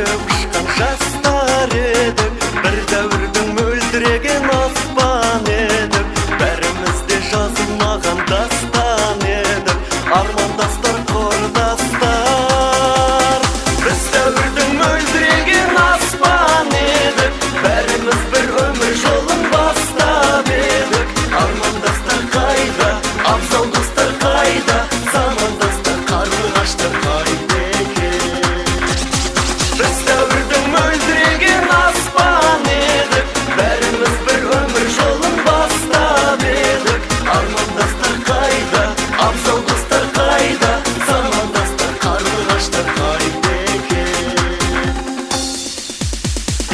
көтеріп ұшқан жастар едік, бір дәуірдің мөлдіреген аспан едік, бәріміз де жазылмаған дастан едік, армандастар, құрдастар. Біз дәуірдің мөлдіреген аспан едік, бәріміз бір өмір жолын бастап едік, армандастар қайда, абзал достар қайда, замандастар, қарлығаштар қайда екен. Біз дәуірдің мөлдіреген аспан едік, бәріміз бір өмір жолын бастап едік, армандастар қайда, абзал достар қайда, замандастар, қарлығаштар қайда екен.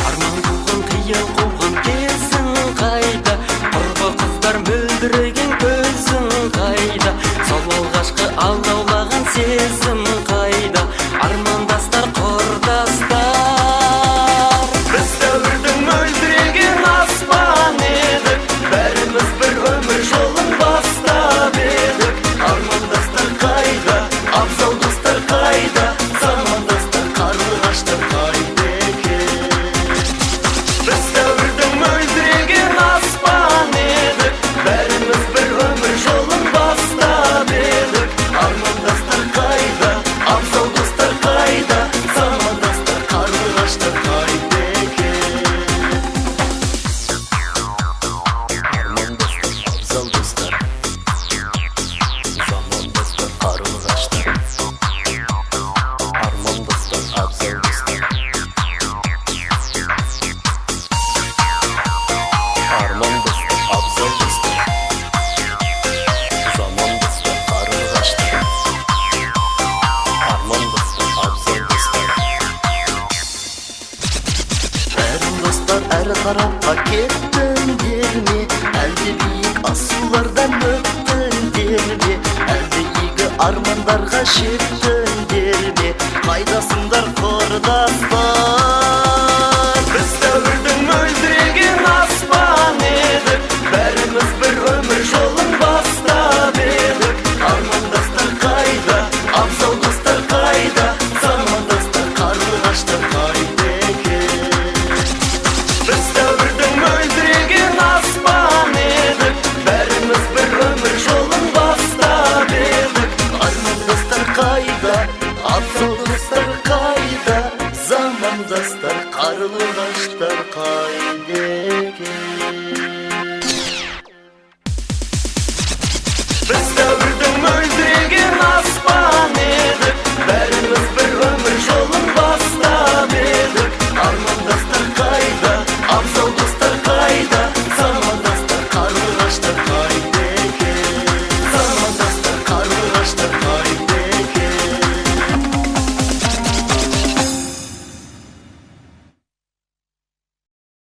Арман қуған, қиял қуған кезің қайда, құрбы қыздар мөлдіреген көзің қайда, сол алғашқы алдаулаған сезім қайда, армандастар, құрдастар. Біз дәуірдің мөлдіреген аспан едік, бәріміз бір өмір жолын бастап едік, армандастар қайда, абзал достар қайда, замандастар, қарлығаштар қайда екен. Біз дәуірдің мөлдіреген аспан едік, бәріміз бір өмір жолын бастап едік, армандастар қайда, абзал достар қайда, замандастар, қарлығаштар қайда екен. Армандастар, абзал достар, замандастар, қарлығаштар. Армандастар, абзал достар, армандастар, абзал достар, замандастар, қарлығаштар. Армандастар, абзал достар. Бәрің достар әрі тарапқа кеттіңдер ме, әлде биік асулардан өттіңдер ме, әлде игі армандарға жеттіңдер ме, қайдасыңдар құрдастар. Біз дәуірдің мөлдіреген аспан едік, бәріміз бір өмір жолын бастап едік, армандастар қайда, абзал достар қайда, замандастар, қарлығаштар қайда екен. Біз дәуірдің мөлдіреген аспан едік, бәріміз бір өмір жолын бастап едік, армандастар қайда, абзал достар қайда, замандастар, қарлығаштар қайда.